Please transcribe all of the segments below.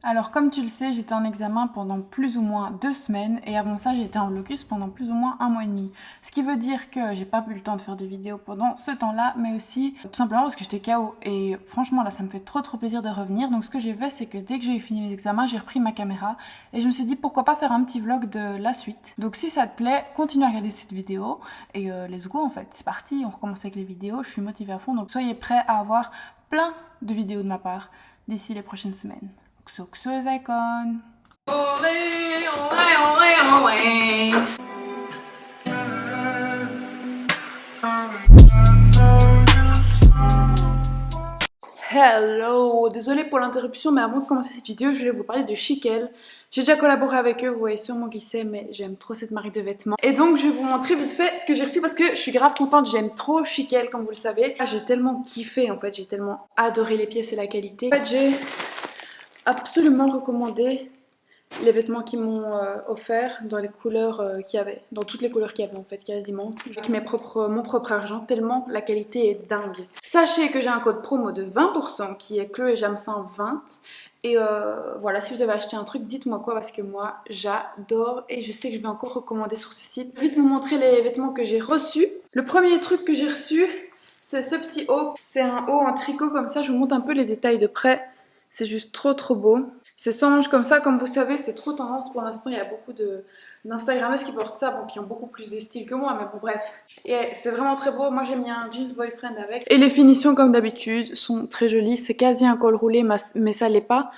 Alors comme tu le sais, j'étais en examen pendant plus ou moins 2 semaines et avant ça j'étais en blocus pendant plus ou moins un mois et demi. Ce qui veut dire que j'ai pas eu le temps de faire de vidéos pendant ce temps-là, mais aussi tout simplement parce que j'étais KO. Et franchement là ça me fait trop plaisir de revenir. Donc ce que j'ai fait c'est que dès que j'ai eu fini mes examens, j'ai repris ma caméra et je me suis dit pourquoi pas faire un petit vlog de la suite. Donc si ça te plaît, continue à regarder cette vidéo et let's go en fait, c'est parti, on recommence avec les vidéos, je suis motivée à fond. Donc soyez prêts à avoir plein de vidéos de ma part d'ici les prochaines semaines. Xuxu Icon. Olé, olé, olé, olé. Hello, désolée pour l'interruption, mais avant de commencer cette vidéo, je voulais vous parler de Chiquel. J'ai déjà collaboré avec eux, vous voyez sûrement qui c'est, mais j'aime trop cette marque de vêtements. Et donc je vais vous montrer vite fait ce que j'ai reçu parce que je suis grave contente, j'aime trop Chiquel comme vous le savez. J'ai tellement kiffé en fait, j'ai tellement adoré les pièces et la qualité. En fait j'ai absolument recommandé les vêtements qu'ils m'ont offert dans les couleurs qu'il y avait, dans toutes les couleurs qu'il y avait en fait quasiment, avec mon propre argent, tellement la qualité est dingue. Sachez que j'ai un code promo de 20% qui est Chloé Jamsin 20 et voilà, si vous avez acheté un truc, dites-moi quoi parce que moi j'adore et je sais que je vais encore recommander sur ce site. Je vais vite vous montrer les vêtements que j'ai reçus. Le premier truc que j'ai reçu, c'est ce petit haut. C'est un haut en tricot comme ça, je vous montre un peu les détails de près. C'est juste trop beau. C'est sans manches comme ça, comme vous savez, c'est trop tendance pour l'instant. Il y a beaucoup d'instagrammeuses qui portent ça, bon, qui ont beaucoup plus de style que moi, mais bon bref. Et c'est vraiment très beau, moi j'ai mis un jeans boyfriend avec. Et les finitions comme d'habitude sont très jolies, c'est quasi un col roulé mais ça l'est pas.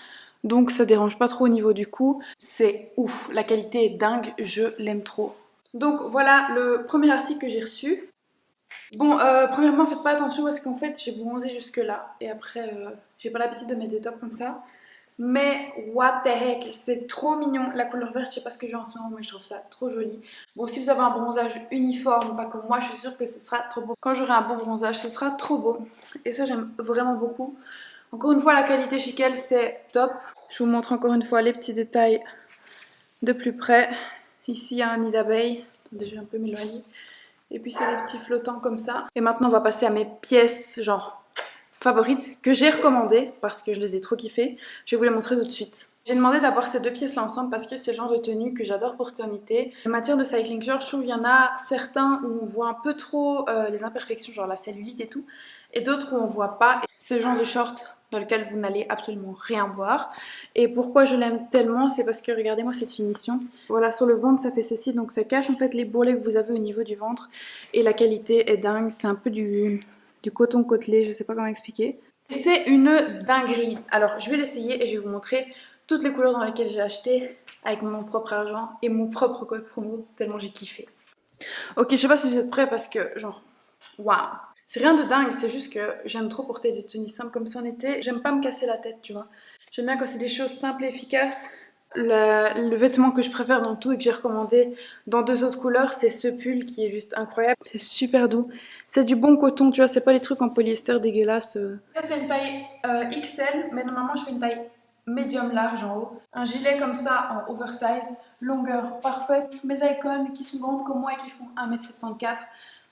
Donc ça dérange pas trop au niveau du cou. C'est ouf, la qualité est dingue, je l'aime trop. Donc voilà le premier article que j'ai reçu. Bon, premièrement, faites pas attention parce qu'en fait, j'ai bronzé jusque là. Et après, j'ai pas l'habitude de mettre des tops comme ça. Mais what the heck, c'est trop mignon. La couleur verte, je sais pas ce que j'ai en ce moment, mais je trouve ça trop joli. Bon, si vous avez un bronzage uniforme, pas comme moi, je suis sûre que ce sera trop beau. Quand j'aurai un bon bronzage, ce sera trop beau. Et ça, j'aime vraiment beaucoup. Encore une fois, la qualité chez elle, c'est top. Je vous montre encore une fois les petits détails de plus près. Ici, il y a un nid d'abeille. Attendez, je vais un peu m'éloigner. Et puis c'est des petits flottants comme ça. Et maintenant on va passer à mes pièces genre favorites que j'ai recommandées parce que je les ai trop kiffées. Je vais vous les montrer tout de suite. J'ai demandé d'avoir ces deux pièces là ensemble parce que c'est le genre de tenue que j'adore porter en été. En matière de cycling short, je trouve qu'il y en a certains où on voit un peu trop les imperfections, genre la cellulite et tout. Et d'autres où on voit pas. C'est le genre de short dans lequel vous n'allez absolument rien voir. Et pourquoi je l'aime tellement, c'est parce que regardez-moi cette finition. Voilà, sur le ventre ça fait ceci, donc ça cache en fait les bourrelets que vous avez au niveau du ventre. Et la qualité est dingue, c'est un peu du coton côtelé, je sais pas comment expliquer. C'est une dinguerie. Alors je vais l'essayer et je vais vous montrer toutes les couleurs dans lesquelles j'ai acheté avec mon propre argent et mon propre code promo, tellement j'ai kiffé. Ok, je sais pas si vous êtes prêts parce que genre, waouh. C'est rien de dingue, c'est juste que j'aime trop porter des tenues simples comme ça en été. J'aime pas me casser la tête, tu vois. J'aime bien quand c'est des choses simples et efficaces. Le vêtement que je préfère dans tout et que j'ai recommandé dans deux autres couleurs, c'est ce pull qui est juste incroyable. C'est super doux. C'est du bon coton, tu vois, c'est pas les trucs en polyester dégueulasses. Ça, c'est une taille XL, mais normalement, je fais une taille médium large en haut. Un gilet comme ça en oversize, longueur parfaite. Mes icônes qui sont grandes comme moi et qui font 1m74.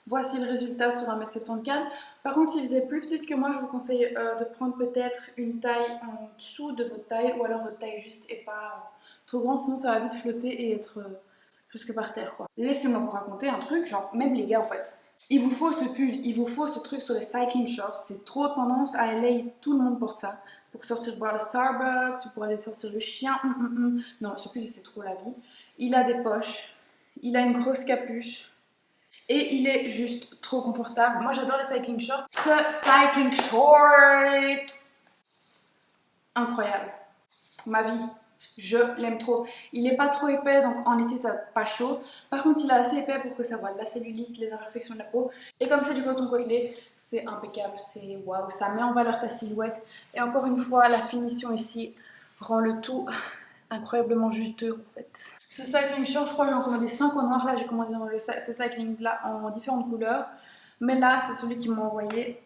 Voici le résultat sur 1m74. Par contre, si vous êtes plus petite que moi, je vous conseille de prendre peut-être une taille en dessous de votre taille ou alors votre taille juste et pas trop grande, sinon ça va vite flotter et être jusque par terre quoi. Laissez-moi vous raconter un truc, genre même les gars en fait. Il vous faut ce pull, il vous faut ce truc sur les cycling shorts, c'est trop tendance à LA, tout le monde porte ça. Pour sortir boire le Starbucks ou pour aller sortir le chien, Non, ce pull c'est trop la vie. Il a des poches, il a une grosse capuche. Et il est juste trop confortable. Moi j'adore les cycling shorts. Ce cycling short, incroyable. Ma vie, je l'aime trop. Il n'est pas trop épais, donc en été t'as pas chaud. Par contre il est assez épais pour que ça voit la cellulite, les imperfections de la peau. Et comme c'est du coton côtelé, c'est impeccable, c'est waouh, ça met en valeur ta silhouette. Et encore une fois, la finition ici rend le tout incroyablement juteux en fait. Ce cycling short, je crois que j'ai en commandé 5 en noir. Là, j'ai commandé dans ce cycling là en différentes couleurs. Mais là, c'est celui qu'ils m'ont envoyé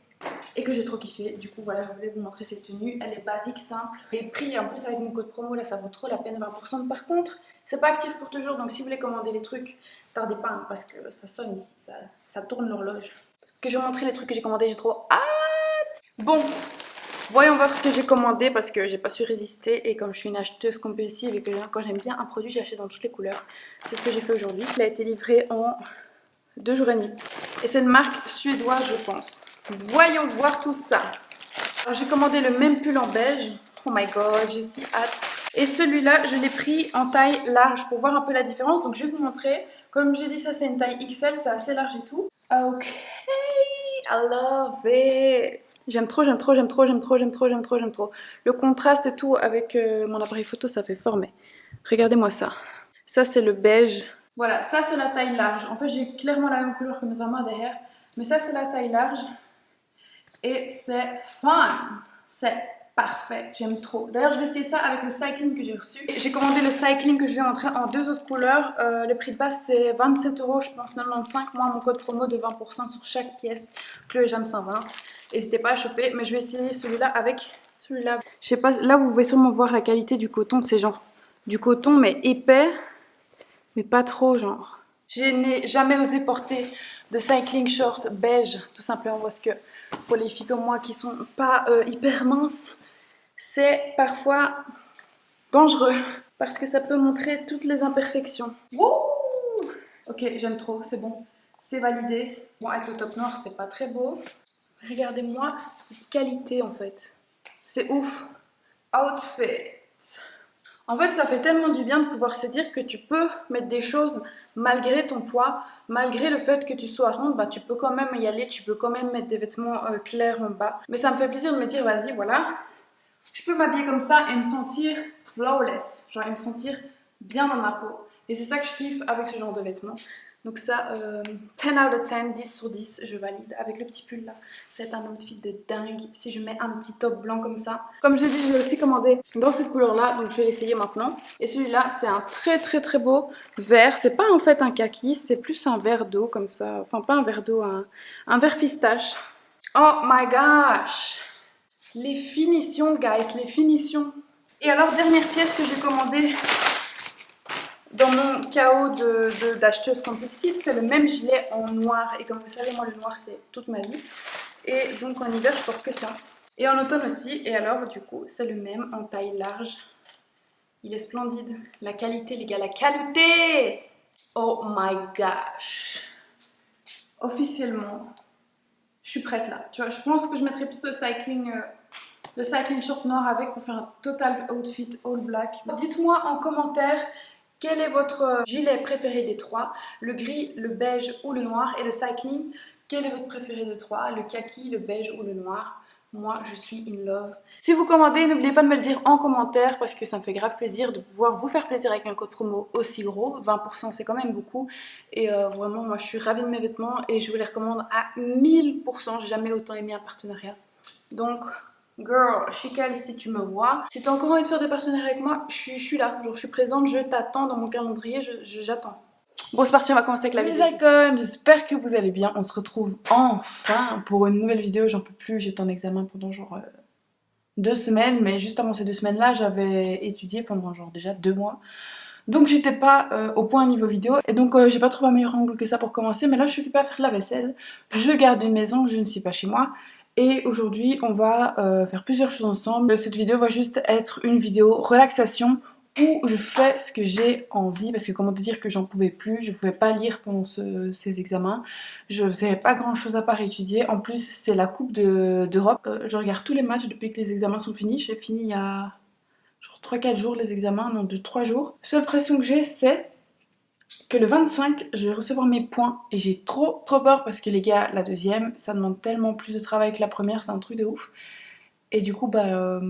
et que j'ai trop kiffé. Du coup, voilà, je voulais vous montrer cette tenue. Elle est basique, simple. Les prix, en plus, avec mon code promo, là, ça vaut trop la peine, 20%. Par contre, c'est pas actif pour toujours. Donc, si vous voulez commander les trucs, tardez pas hein, parce que ça sonne ici. Ça tourne l'horloge. Que je vais vous montrer les trucs que j'ai commandés, j'ai trop hâte. Bon, Voyons voir ce que j'ai commandé parce que j'ai pas su résister et comme je suis une acheteuse compulsive et que quand j'aime bien un produit, j'achète dans toutes les couleurs. C'est ce que j'ai fait aujourd'hui. Il a été livré en 2 jours et demi. Et c'est une marque suédoise, je pense. Voyons voir tout ça. Alors j'ai commandé le même pull en beige. Oh my god, j'ai si hâte. Et celui-là, je l'ai pris en taille large pour voir un peu la différence. Donc je vais vous montrer. Comme j'ai dit, ça c'est une taille XL, c'est assez large et tout. Ok, I love it. J'aime trop, j'aime trop, j'aime trop, j'aime trop, j'aime trop, j'aime trop, j'aime trop. Le contraste et tout avec mon appareil photo, ça fait fort, mais regardez-moi ça. Ça c'est le beige. Voilà, ça c'est la taille large. En fait, j'ai clairement la même couleur que mes armoires derrière. Mais ça c'est la taille large. Et c'est fun. C'est parfait. J'aime trop. D'ailleurs, je vais essayer ça avec le cycling que j'ai reçu. J'ai commandé le cycling que je vous ai montré en 2 autres couleurs. Le prix de base c'est 27 €, je pense 95. Moi, mon code promo de 20% sur chaque pièce. Chloé Jam 120. N'hésitez pas à choper. Mais je vais essayer celui-là avec celui-là. Je sais pas, là vous pouvez sûrement voir la qualité du coton. C'est genre du coton mais épais. Mais pas trop genre. Je n'ai jamais osé porter de cycling short beige. Tout simplement parce que pour les filles comme moi qui sont pas hyper minces, c'est parfois dangereux parce que ça peut montrer toutes les imperfections. Wouh! Ok, j'aime trop, c'est bon, c'est validé. Bon, avec le top noir, c'est pas très beau. Regardez-moi cette qualité en fait. C'est ouf. Outfit. En fait, ça fait tellement du bien de pouvoir se dire que tu peux mettre des choses malgré ton poids, malgré le fait que tu sois ronde, bah, tu peux quand même y aller, tu peux quand même mettre des vêtements clairs en bas. Mais ça me fait plaisir de me dire, vas-y, voilà, je peux m'habiller comme ça et me sentir flawless, genre et me sentir bien dans ma peau. Et c'est ça que je kiffe avec ce genre de vêtements. Donc ça, 10 out of 10, 10 sur 10, je valide. Avec le petit pull là, ça va être un outfit de dingue. Si je mets un petit top blanc comme ça. Comme je l'ai dit, je l'ai aussi commandé dans cette couleur là, donc je vais l'essayer maintenant. Et celui-là, c'est un très très très beau vert. C'est pas en fait un kaki, c'est plus un vert d'eau comme ça. Enfin pas un vert d'eau, un vert pistache. Oh my gosh! Les finitions, guys, les finitions. Et alors, dernière pièce que j'ai commandée dans mon chaos d'acheteuse compulsive, c'est le même gilet en noir. Et comme vous savez, moi, le noir, c'est toute ma vie. Et donc, en hiver, je porte que ça. Et en automne aussi. Et alors, du coup, c'est le même en taille large. Il est splendide. La qualité, les gars, la qualité! Oh my gosh! Officiellement, je suis prête là. Tu vois, je pense que je mettrai plus le cycling short noir avec pour faire un total outfit all black. Dites-moi en commentaire quel est votre gilet préféré des trois, le gris, le beige ou le noir, et le cycling, quel est votre préféré des trois, le kaki, le beige ou le noir. Moi, je suis in love. Si vous commandez, n'oubliez pas de me le dire en commentaire parce que ça me fait grave plaisir de pouvoir vous faire plaisir avec un code promo aussi gros. 20% c'est quand même beaucoup. Et vraiment, moi je suis ravie de mes vêtements et je vous les recommande à 1000%. J'ai jamais autant aimé un partenariat. Donc, girl, Chical, si tu me vois, si tu as encore envie de faire des partenariats avec moi, je suis là. Genre, je suis présente, je t'attends dans mon calendrier, j'attends. Bon, c'est parti, on va commencer avec la vidéo. Les icônes, j'espère que vous allez bien. On se retrouve enfin pour une nouvelle vidéo. J'en peux plus, j'étais en examen pendant genre 2 semaines, mais juste avant ces 2 semaines-là, j'avais étudié pendant genre déjà 2 mois. Donc j'étais pas au point niveau vidéo et donc j'ai pas trouvé un meilleur angle que ça pour commencer. Mais là je suis occupée à faire de la vaisselle, je garde une maison, je ne suis pas chez moi. Et aujourd'hui on va faire plusieurs choses ensemble. Cette vidéo va juste être une vidéo relaxation où je fais ce que j'ai envie. Parce que comment te dire que j'en pouvais plus, je pouvais pas lire pendant ces examens. Je faisais pas grand chose à part étudier. En plus c'est la coupe d'Europe. Je regarde tous les matchs depuis que les examens sont finis. J'ai fini il y a genre 3-4 jours les examens, non 2-3 jours. Seule pression que j'ai c'est que le 25 je vais recevoir mes points et j'ai trop peur parce que les gars, la deuxième ça demande tellement plus de travail que la première, c'est un truc de ouf. Et du coup bah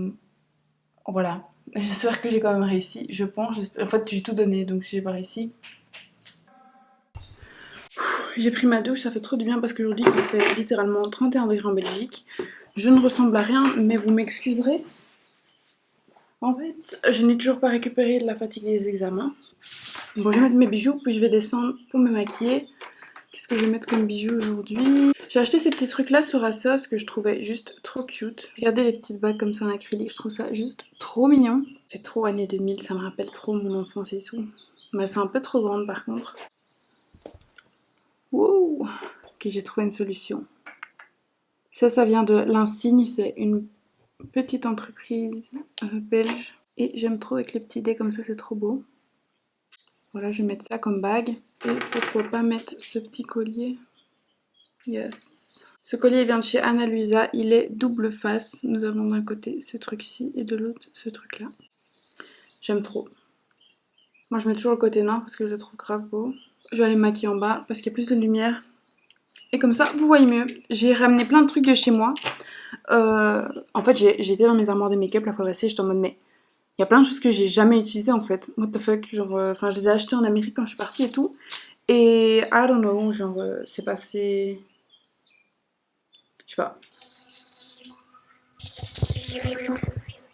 voilà, j'espère que j'ai quand même réussi, je pense. En fait j'ai tout donné donc si j'ai pas réussi. J'ai pris ma douche, ça fait trop du bien parce qu'aujourd'hui il fait littéralement 31 degrés en Belgique. Je ne ressemble à rien mais vous m'excuserez. En fait, je n'ai toujours pas récupéré de la fatigue des examens. Bon, je vais mettre mes bijoux, puis je vais descendre pour me maquiller. Qu'est-ce que je vais mettre comme bijoux aujourd'hui? J'ai acheté ces petits trucs là sur Asos que je trouvais juste trop cute. Regardez les petites bagues comme ça en acrylique, je trouve ça juste trop mignon. Ça fait trop années 2000, ça me rappelle trop mon enfance et tout. Mais elles sont un peu trop grandes par contre. Wow! Ok, j'ai trouvé une solution. Ça vient de l'Insigne, c'est une petite entreprise belge. Et j'aime trop avec les petits dés comme ça, c'est trop beau. Voilà, je vais mettre ça comme bague. Et pourquoi pas mettre ce petit collier. Yes. Ce collier vient de chez Ana Luisa. Il est double face. Nous avons d'un côté ce truc-ci et de l'autre ce truc-là. J'aime trop. Moi, je mets toujours le côté noir parce que je le trouve grave beau. Je vais aller me maquiller en bas parce qu'il y a plus de lumière. Et comme ça, vous voyez mieux. J'ai ramené plein de trucs de chez moi. En fait, j'étais dans mes armoires de make-up la fois passée. J'étais en mode, mais il y a plein de choses que j'ai jamais utilisées en fait. What the fuck, genre, enfin, je les ai achetées en Amérique quand je suis partie et tout. Et I don't know, genre, c'est passé. Je sais pas.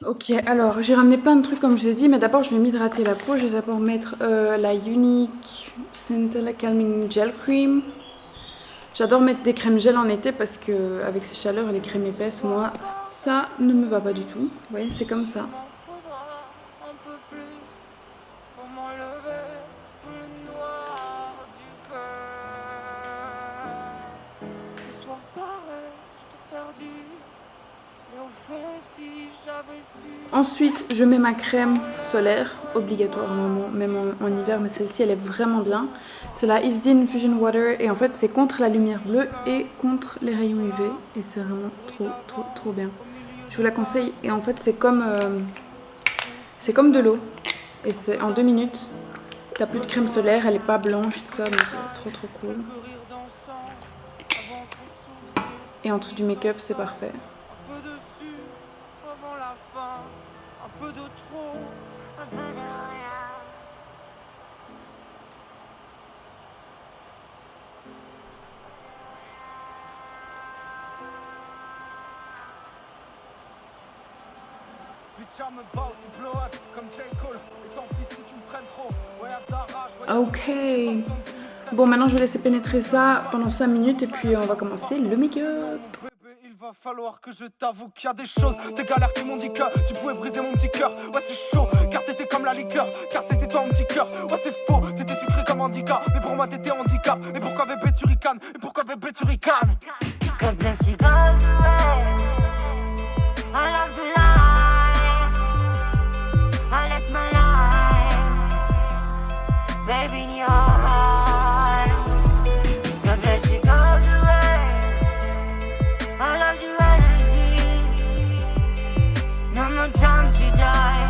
Ok, alors j'ai ramené plein de trucs comme je vous ai dit, mais d'abord je vais m'hydrater la peau. Je vais d'abord mettre la Unique Centella Calming Gel Cream. J'adore mettre des crèmes gel en été parce que avec ces chaleurs et les crèmes épaisses, moi, ça ne me va pas du tout. Vous voyez, c'est comme ça. Ensuite, je mets ma crème solaire, obligatoirement, même en hiver, mais celle-ci, elle est vraiment bien. C'est la Isdin Fusion Water et en fait, c'est contre la lumière bleue et contre les rayons UV. Et c'est vraiment trop bien. Je vous la conseille et en fait, c'est comme de l'eau. Et c'est en 2 minutes. T'as plus de crème solaire, elle est pas blanche, tout ça, donc trop cool. Et en dessous du make-up, c'est parfait. Ok. Bon, maintenant je vais laisser pénétrer ça pendant 5 minutes et puis on va commencer le make-up. Il va falloir que je t'avoue qu'il y a des choses, des galères qui m'ont dit que tu pouvais briser mon petit cœur. Ouais, c'est chaud, car t'étais comme la liqueur, car c'était toi mon petit cœur. Ouais, c'est faux, t'étais sucré comme handicap, mais pour moi t'étais handicap. Et pourquoi bébé tu ricanes? Et pourquoi bébé tu ricanes? God bless you, God's away. I love the life. I let my life, baby, in your arms. God bless you, God's away. I love your energy. No more time to die.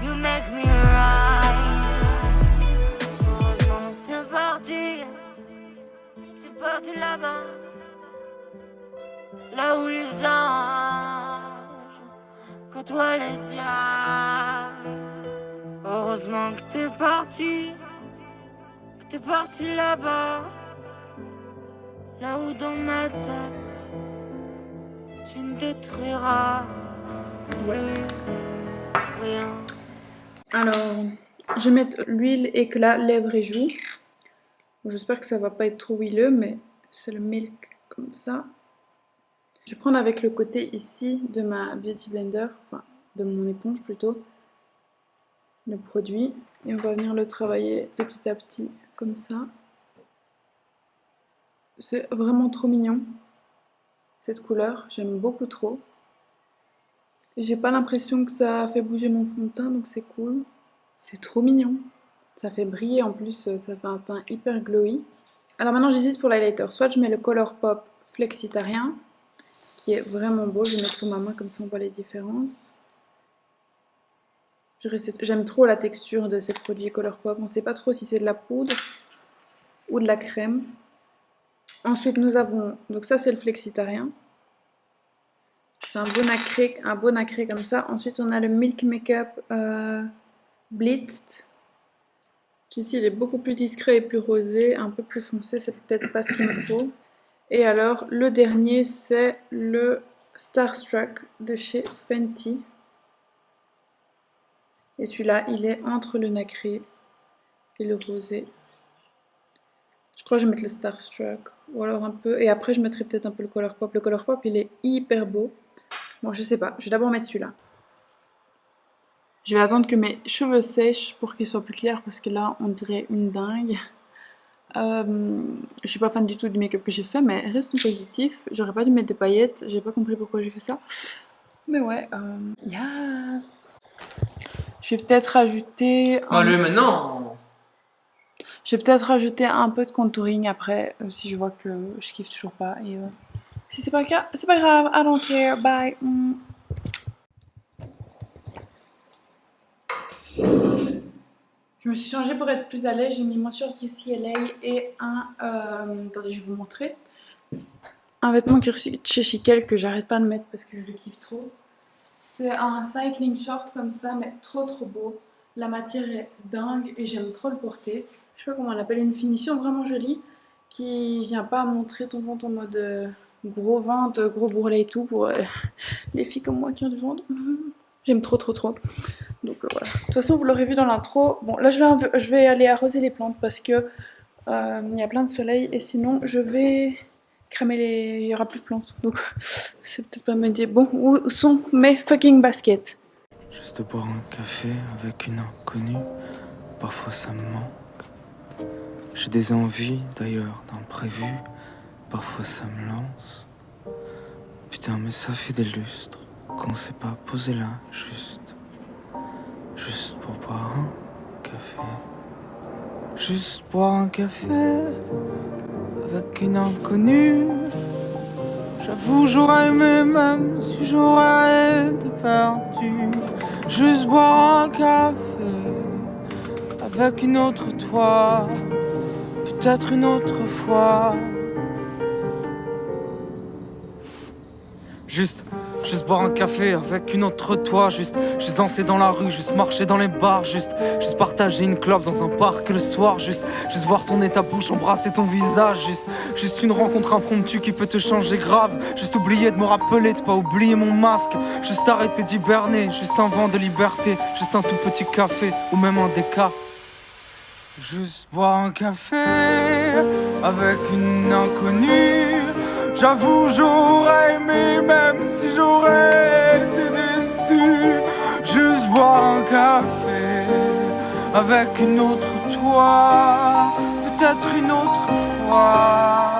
You make me rise. Heureusement que t'es parti. T'es parti là-bas. Là où les anges côtoient les diables. Heureusement que t'es parti là-bas. Là où dans ma tête tu ne détruiras rien. Alors, je vais mettre l'huile éclat lèvres et joues. J'espère que ça va pas être trop huileux, mais c'est le milk comme ça. Je vais prendre avec le côté ici de ma Beauty Blender, enfin de mon éponge plutôt, le produit. Et on va venir le travailler petit à petit comme ça. C'est vraiment trop mignon, cette couleur, j'aime beaucoup trop. J'ai pas l'impression que ça fait bouger mon fond de teint, donc c'est cool. C'est trop mignon. Ça fait briller en plus, ça fait un teint hyper glowy. Alors maintenant j'hésite pour l'highlighter, soit je mets le Colourpop Flexitarien, qui est vraiment beau, je vais mettre sur ma main comme ça on voit les différences. J'aime trop la texture de ces produits Colourpop, on ne sait pas trop si c'est de la poudre ou de la crème. Ensuite nous avons, donc ça c'est le Flexitarien. C'est un beau nacré comme ça. Ensuite on a le Milk Makeup Blitzed. Ici il est beaucoup plus discret et plus rosé, un peu plus foncé, c'est peut-être pas ce qu'il me faut. Et alors le dernier c'est le Starstruck de chez Fenty. Et celui-là il est entre le nacré et le rosé. Je crois que je vais mettre le Starstruck ou alors un peu, et après je mettrai peut-être un peu le Colourpop. Le Colourpop il est hyper beau. Bon je sais pas, je vais d'abord mettre celui-là. Je vais attendre que mes cheveux sèchent pour qu'ils soient plus clairs parce que là on dirait une dingue. Je suis pas fan du tout du make-up que j'ai fait, mais restons positifs. J'aurais pas dû mettre des paillettes, j'ai pas compris pourquoi j'ai fait ça. Mais ouais, yes. Je vais peut-être rajouter Allez, maintenant. Je vais peut-être rajouter un peu de contouring après, si je vois que je kiffe toujours pas. Et si c'est pas le cas, c'est pas grave. I don't care. Bye. Je me suis changée pour être plus à l'aise. J'ai mis mon short UCLA et un... attendez, je vais vous montrer. Un vêtement que j'ai reçu chez Chiquel que j'arrête pas de mettre parce que je le kiffe trop. C'est un cycling short comme ça, mais trop beau. La matière est dingue et j'aime trop le porter. Je sais pas comment on l'appelle, une finition vraiment jolie qui vient pas montrer ton ventre en mode gros ventre, gros bourrelet et tout pour les filles comme moi qui ont du ventre. J'aime trop. Donc voilà. De toute façon, vous l'aurez vu dans l'intro. Bon, là je vais aller arroser les plantes parce que il y a plein de soleil et sinon je vais cramer les... Il y aura plus de plantes. Donc c'est peut-être pas me dire. Bon, où sont mes fucking baskets? Juste boire un café avec une inconnue, parfois ça me manque. J'ai des envies d'ailleurs d'imprévu, parfois ça me lance. Putain mais ça fait des lustres qu'on s'est pas posé là, juste pour boire un café. Juste boire un café avec une inconnue. J'avoue j'aurais aimé même si j'aurais été perdu. Juste boire un café avec une autre toi, peut-être une autre fois. Juste boire un café avec une autre toi, juste danser dans la rue, juste marcher dans les bars, juste partager une clope dans un parc le soir, juste voir tourner ta bouche, embrasser ton visage, juste une rencontre impromptue qui peut te changer grave, juste oublier de me rappeler, de pas oublier mon masque, juste arrêter d'hiberner, juste un vent de liberté, juste un tout petit café ou même un déca. Juste boire un café avec une inconnue. J'avoue j'aurais aimé même si j'aurais été déçu. Juste boire un café avec une autre toi, peut-être une autre fois.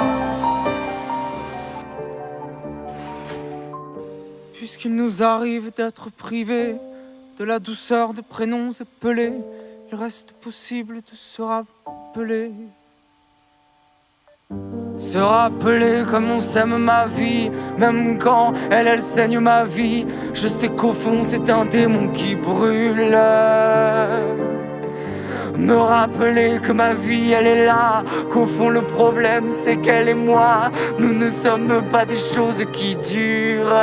Puisqu'il nous arrive d'être privés de la douceur de prénoms épelés, il reste possible de se rappeler. Se rappeler comme on s'aime ma vie, même quand elle saigne ma vie. Je sais qu'au fond c'est un démon qui brûle. Me rappeler que ma vie elle est là, qu'au fond le problème c'est qu'elle et moi, nous ne sommes pas des choses qui durent.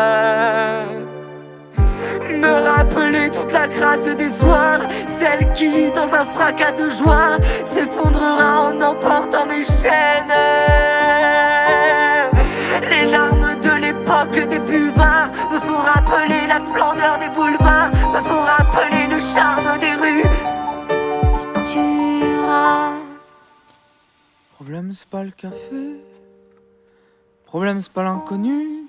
Me rappeler toute la grâce des soirs, celle qui dans un fracas de joie s'effondrera en emportant mes chaînes. Les larmes de l'époque des buvards me font rappeler la splendeur des boulevards, me font rappeler le charme des rues. Problème c'est pas le café, problème c'est pas l'inconnu,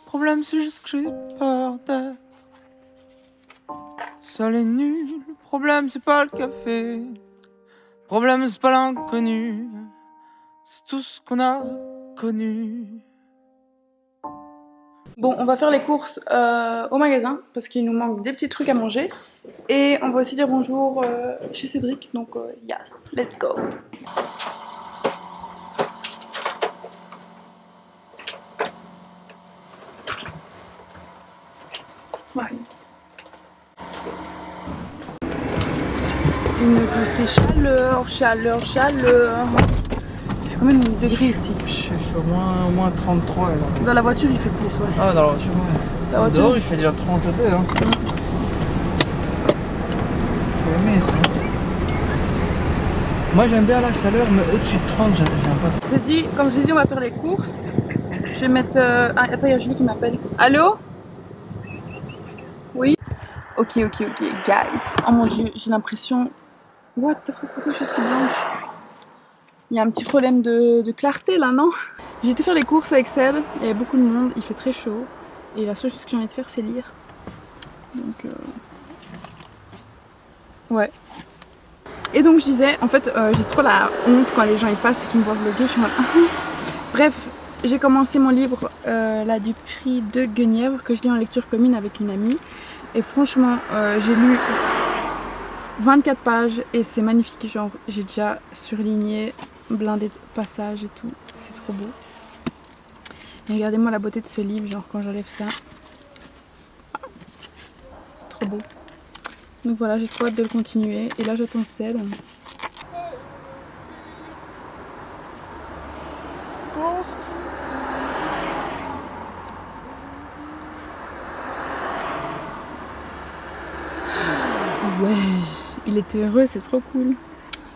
problème c'est juste que j'ai peur d'être seul et nul. Problème c'est pas le café, problème c'est pas l'inconnu, c'est tout ce qu'on a connu. Bon, on va faire les courses au magasin parce qu'il nous manque des petits trucs à manger. Et on va aussi dire bonjour chez Cédric. Donc, yes, let's go. Ouais. Une douce chaleur. Il fait combien de degrés ici? Je suis au moins 33 là. Dans la voiture, il fait plus, ouais. Ah, dans la voiture, ouais. La voiture, dehors, il fait déjà 32, hein. Faut aimer ça. Moi, j'aime bien la chaleur, mais au-dessus de 30, j'aime pas. Comme je vous ai dit, on va faire les courses. Je vais mettre... attends, il y a Julie qui m'appelle. Allô? Oui? Ok, guys. Oh mon dieu, j'ai l'impression... What the fuck, pourquoi je suis si blanche? Il y a un petit problème de clarté là, non? J'ai été faire les courses avec Ced, il y avait beaucoup de monde, il fait très chaud. Et la seule chose que j'ai envie de faire, c'est lire. Donc, ouais. Et donc, je disais, en fait, j'ai trop la honte quand les gens y passent et qu'ils me voient vlogger. Je suis en mode... Bref, j'ai commencé mon livre là du prix de Guenièvre que je lis en lecture commune avec une amie. Et franchement, j'ai lu 24 pages et c'est magnifique. Genre, j'ai déjà surligné, blindé de passages et tout. C'est trop beau. Et regardez-moi la beauté de ce livre, genre quand j'enlève ça. C'est trop beau. Donc voilà, j'ai trop hâte de le continuer. Et là, j'attends Ced. Ouais, il était heureux, c'est trop cool.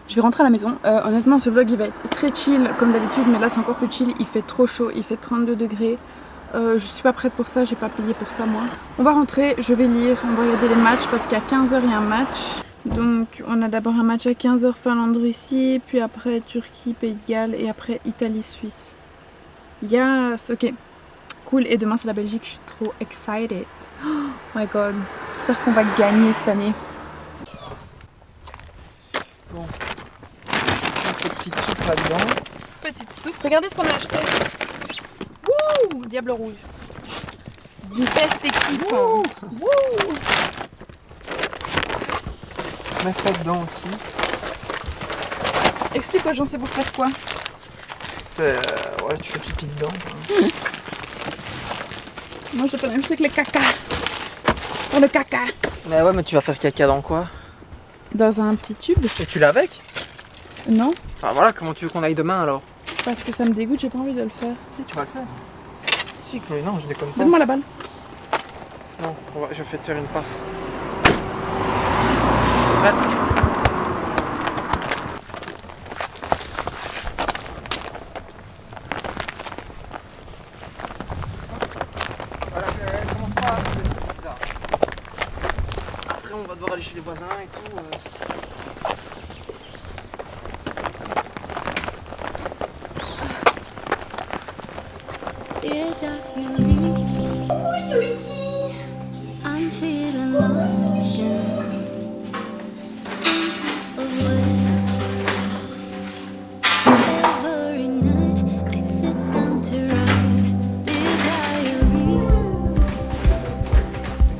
Je vais rentrer à la maison. Honnêtement, ce vlog il va être très chill comme d'habitude, mais là c'est encore plus chill. Il fait trop chaud, il fait 32 degrés. Je suis pas prête pour ça, j'ai pas payé pour ça moi. On va rentrer, je vais lire, on va regarder les matchs parce qu'à 15h il y a un match. Donc on a d'abord un match à 15h Finlande-Russie, puis après Turquie-Pays de Galles et après Italie-Suisse. Yes, ok. Cool, et demain c'est la Belgique, je suis trop excited. Oh my god, j'espère qu'on va gagner cette année. Bon. Une petite soupe là-dedans. Petite soupe, regardez ce qu'on a acheté. Wouh, Diable rouge. Une best équipe. Wouh. Wouh. Mets ça dedans aussi. Explique aux gens c'est pour faire quoi. C'est... ouais, tu fais pipi dedans. Moi je connais même c'est que le caca. Pour le caca. Mais ouais, mais tu vas faire caca dans quoi? Dans un petit tube. Et tu l'as avec? Non, Ah voilà, comment tu veux qu'on aille demain alors? parce que ça me dégoûte, j'ai pas envie de le faire. Si, tu vas le faire. Si, Chloé, non, je déconne pas. Donne-moi la balle. Non, je vais te faire une passe. Arrête. Voilà, commence pas à faire des trucs bizarres. Après, on va devoir aller chez les voisins et tout. I'm feeling lost again. Every night I'd sit down to write the diary.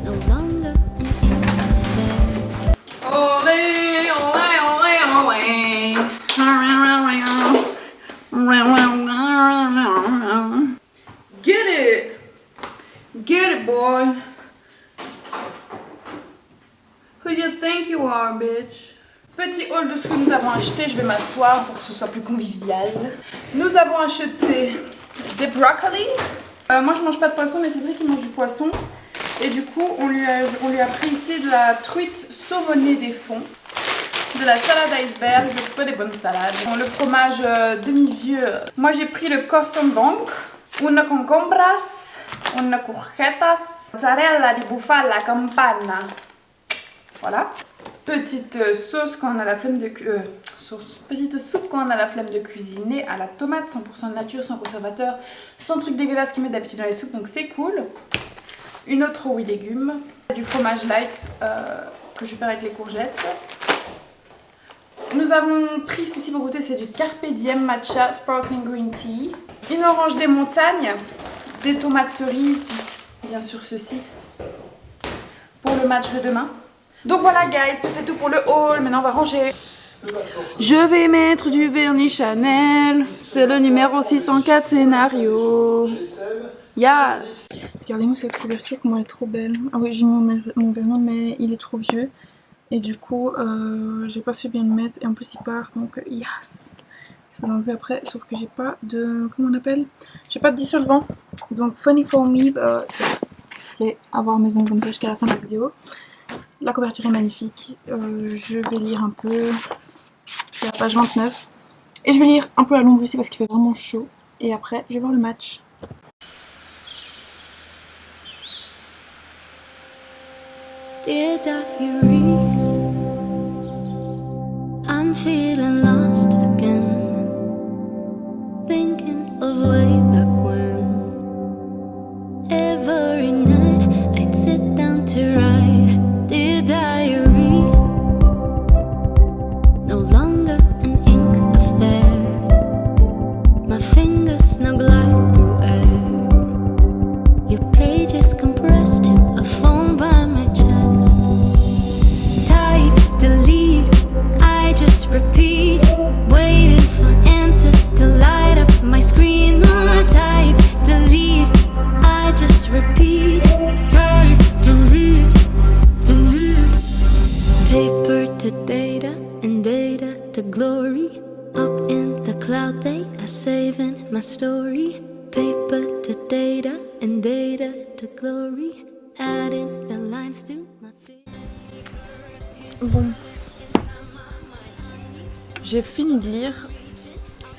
No longer an affair. Olé, olé, olé, olé. Get it! Get it, boy! Who do you think you are, bitch? Petit haul de ce que nous avons acheté, je vais m'asseoir pour que ce soit plus convivial. Nous avons acheté des brocolis. Moi je mange pas de poisson, mais c'est vrai qu'il mange du poisson. Et du coup, on lui a pris ici de la truite saumonée des fonds, de la salade iceberg, je fais des bonnes salades. Bon, le fromage demi-vieux. Moi j'ai pris le corson blanc, una concombras, una courgetas, mozzarella di bufala campana. Voilà. Petite sauce quand on a la flemme de petite soupe quand on a la flemme de cuisiner à la tomate, 100% nature, sans conservateur, sans truc dégueulasse qu'ils mettent d'habitude dans les soupes, donc c'est cool. Une autre oui légumes, du fromage light que je vais faire avec les courgettes. Nous avons pris ceci pour goûter, c'est du Carpe Diem Matcha Sparkling Green Tea. Une orange des montagnes, des tomates cerises, bien sûr ceci, pour le match de demain. Donc voilà guys, c'était tout pour le haul, maintenant on va ranger. Je vais mettre du vernis Chanel, c'est le numéro 604 scénario. Yes. Regardez-moi cette couverture, comment elle est trop belle. Ah oui, j'ai mis mon vernis mais il est trop vieux. Et du coup, j'ai pas su bien le mettre. Et en plus il part, donc yes. Je vais l'enlever après, sauf que j'ai pas de... comment on appelle? J'ai pas de dissolvant. Donc funny for me, yes. Je vais avoir mes ongles comme ça jusqu'à la fin de la vidéo. La couverture est magnifique. Je vais lire un peu. Je suis à la page 29. Et je vais lire un peu à l'ombre ici parce qu'il fait vraiment chaud. Et après, je vais voir le match. Dear diary, I'm feeling lost again. Thinking of way back when. Every night I'd sit down to write. Dear diary, no longer an ink affair. My fingers now glide through story. Paper to data and data to glory. Adding the lines to my Bon. J'ai fini de lire.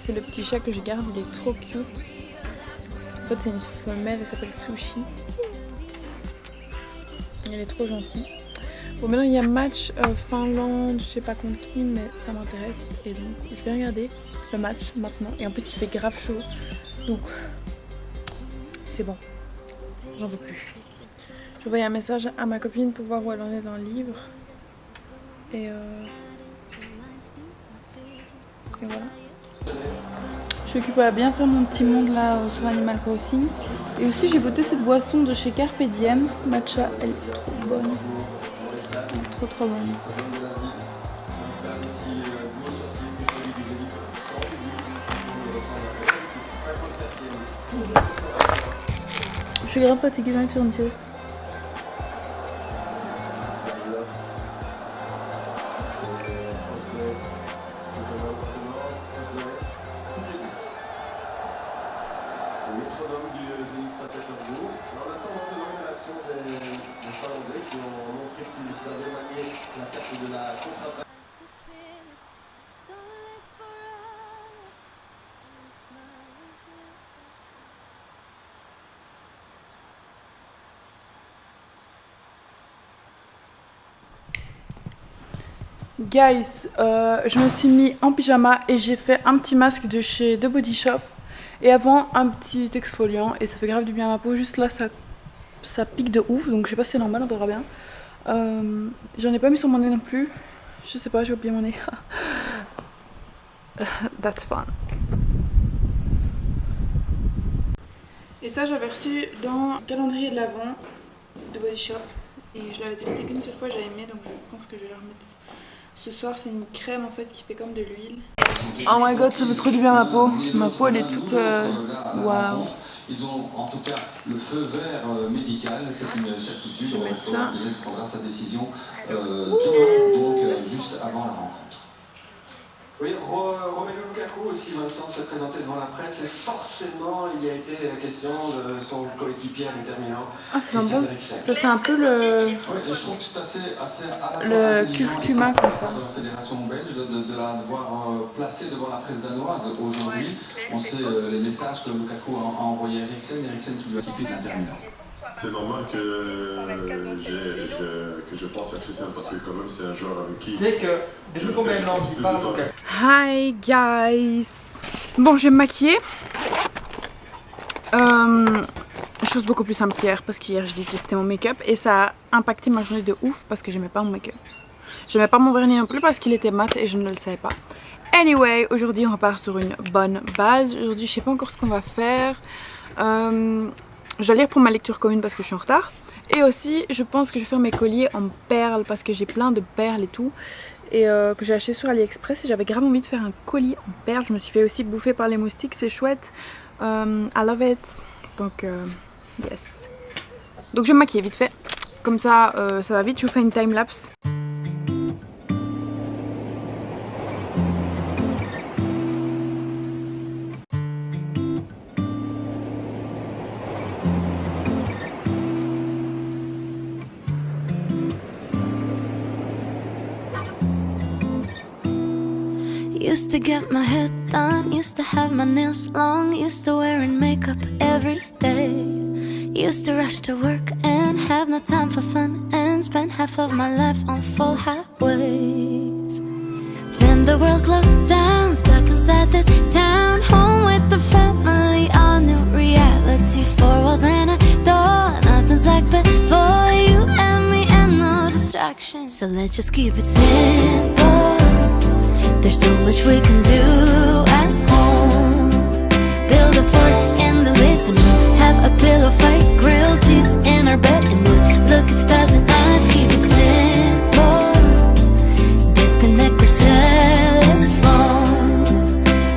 C'est le petit chat que je garde, il est trop cute. En fait c'est une femelle, elle s'appelle Sushi. Elle est trop gentille. Bon maintenant il y a match Finlande, je sais pas contre qui mais ça m'intéresse. Et donc je vais regarder le match maintenant. Et en plus il fait grave chaud. Donc c'est bon. J'en veux plus. Je envoie un message à ma copine pour voir où elle en est dans le livre. Et voilà. Je suis occupée à bien faire mon petit monde là sur Animal Crossing. Et aussi j'ai goûté cette boisson de chez Carpe Diem, matcha, elle est trop bonne. Elle est trop bonne. Je suis grave fatiguée, j'ai envie de faire une sieste. Guys, je me suis mis en pyjama et j'ai fait un petit masque de chez The Body Shop. Et avant un petit exfoliant et ça fait grave du bien à ma peau. Juste là ça pique de ouf, donc je sais pas si c'est normal, on verra bien. J'en ai pas mis sur mon nez non plus. Je sais pas, j'ai oublié mon nez. That's fun. Et ça j'avais reçu dans le calendrier de l'Avent de Body Shop. Et je l'avais testé qu'une seule fois, j'ai aimé, donc je pense que je vais la remettre ce soir. C'est une crème en fait qui fait comme de l'huile. Oh my god, ça fait trop du bien à ma peau. Ma peau elle est toute... Waouh. Ils ont en tout cas le feu vert médical, c'est une certitude. Inès prendra sa décision demain, donc juste avant la rencontre. Oui, Romelu Lukaku aussi, Vincent s'est présenté devant la presse et forcément il y a été la question de son coéquipier à l'Inter Milan. Ah c'est bon. Ça c'est un peu le... Oui, et je trouve que c'est assez à la fois le curcuma comme ça. De la fédération belge, de la voir placée devant la presse danoise aujourd'hui. On sait les messages que Lukaku a envoyé à Eriksen qui lui a équipé de l'Inter Milan. C'est normal que je pense à Christian parce que quand même c'est un joueur avec qui... Tu sais que depuis combien de temps tu parles donc... Hi guys. Bon, je vais me maquiller. Chose beaucoup plus simple qu'hier parce qu'hier j'ai détesté mon make-up et ça a impacté ma journée de ouf parce que j'aimais pas mon make-up. J'aimais pas mon vernis non plus parce qu'il était mat et je ne le savais pas. Anyway, aujourd'hui on repart sur une bonne base. Aujourd'hui je sais pas encore ce qu'on va faire. Je vais lire pour ma lecture commune parce que je suis en retard. Et aussi je pense que je vais faire mes colliers en perles parce que j'ai plein de perles et tout. Et que j'ai acheté sur AliExpress et j'avais grave envie de faire un collier en perles. Je me suis fait aussi bouffer par les moustiques, c'est chouette. I love it. Donc yes. Donc je vais me maquiller vite fait. Comme ça, ça va vite, je vous fais une time-lapse. Used to get my hair done, used to have my nails long, used to wearing makeup every day. Used to rush to work and have no time for fun and spend half of my life on full highways. Then the world closed down, stuck inside this town, home with the family, all new reality. Four walls and a door, nothing's like before, you and me and no distractions. So let's just keep it simple. There's so much we can do at home. Build a fort in the living room, have a pillow fight, grilled cheese in our bed and moon. Look at stars and eyes, keep it simple. Disconnect the telephone,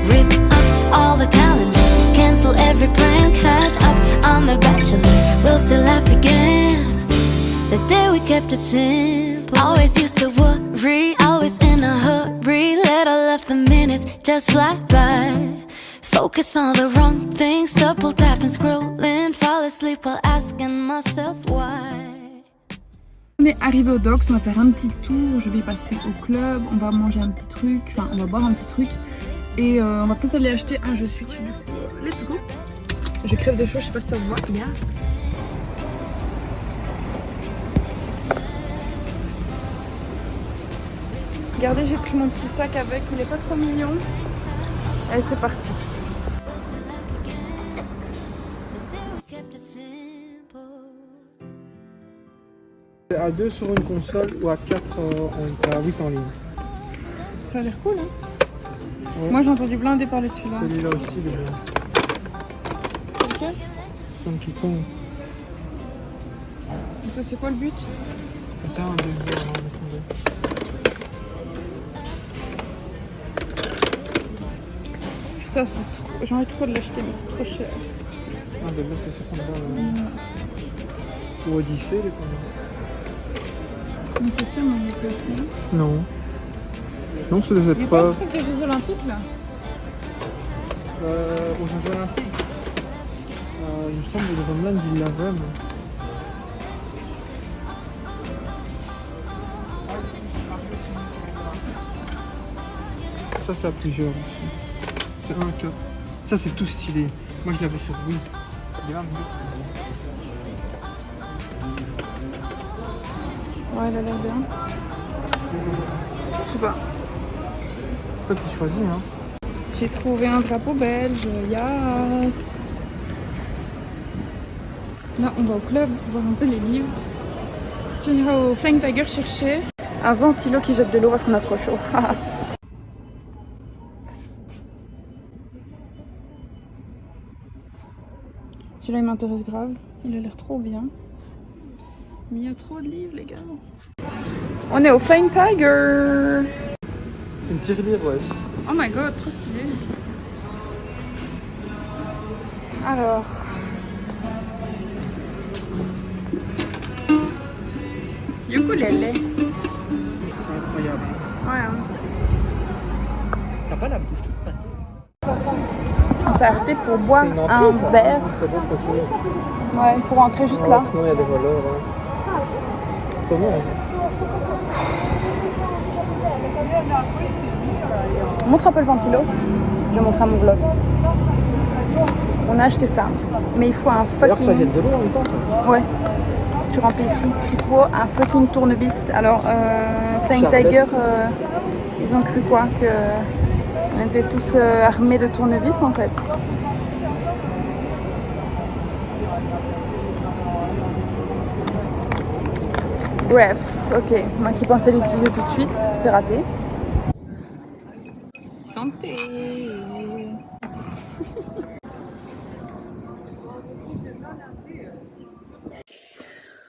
rip up all the calendars, cancel every plan, catch up on The Bachelor. We'll still laugh again the day we kept it simple. Always used to worry, always in a hurry. Let all of the minutes just fly by. Focus on the wrong things, double tapping, scrolling, fall asleep while asking myself why. On est arrivé au Docks, on va faire un petit tour, je vais passer au club, on va manger un petit truc, enfin on va boire un petit truc et on va peut-être aller acheter un je suis dessus. Let's go. Je crève de chaud, je sais pas si ça se voit. Regarde. Regardez, j'ai pris mon petit sac avec, il est pas trop mignon. Allez, c'est parti. À 2 sur une console ou à 4 à 8 en ligne. Ça a l'air cool, hein. Ouais. Moi j'ai entendu blindé parler de celui-là. Celui-là aussi, il est bien. Lequel? Donkey Kong. Ça c'est quoi le but? C'est un 2 joueurs, laisse tomber. Ça c'est trop... J'ai envie trop de l'acheter mais c'est trop cher. Ah, Zelda c'est 60 balles. Ou Odyssey, les combien? Mais c'est ça mon école. Non. Non, c'est des Il y a pas le épreuves. truc des Jeux Olympiques là? Aux Jeux Olympiques. Il me semble que le Homeland il l'avait. Mais... Ça c'est à plusieurs aussi. C'est un cas. Ça c'est tout stylé. Moi je l'avais sur Wii. Il est là, Ouais, elle a l'air bien. Je sais pas. c'est toi qui choisis, hein. J'ai trouvé un drapeau belge. Yes. Là, on va au club, voir un peu les livres. Je vais au Flying Tiger chercher un ventilo qui jette de l'eau parce qu'on a trop chaud. Celui-là, il m'intéresse grave. Il a l'air trop bien. Mais il y a trop de livres, les gars. On est au Flying Tiger. C'est une tirelire, ouais. Oh my god, trop stylé. Alors. Ukulélé. C'est incroyable. Ouais. Hein. T'as pas la bouche toute pâteuse. On s'est arrêté pour boire C'est une entrée, un ça. verre. C'est bon, continue. Ouais, il faut rentrer juste Ouais, là. sinon il y a des voleurs. Ouais. C'est comment hein? Montre un peu le ventilo. Je vais montrer à mon vlog. On a acheté ça. Mais il faut un D'ailleurs, ça fucking... jette de l'eau en même temps. Ça. Ouais. Tu remplis ici. Il faut un fucking tournevis. Alors, Flying Charlotte. Tiger, ils ont cru quoi? Que on était tous armés de tournevis en fait. Bref, ok. Moi qui pensais l'utiliser tout de suite, c'est raté. Santé.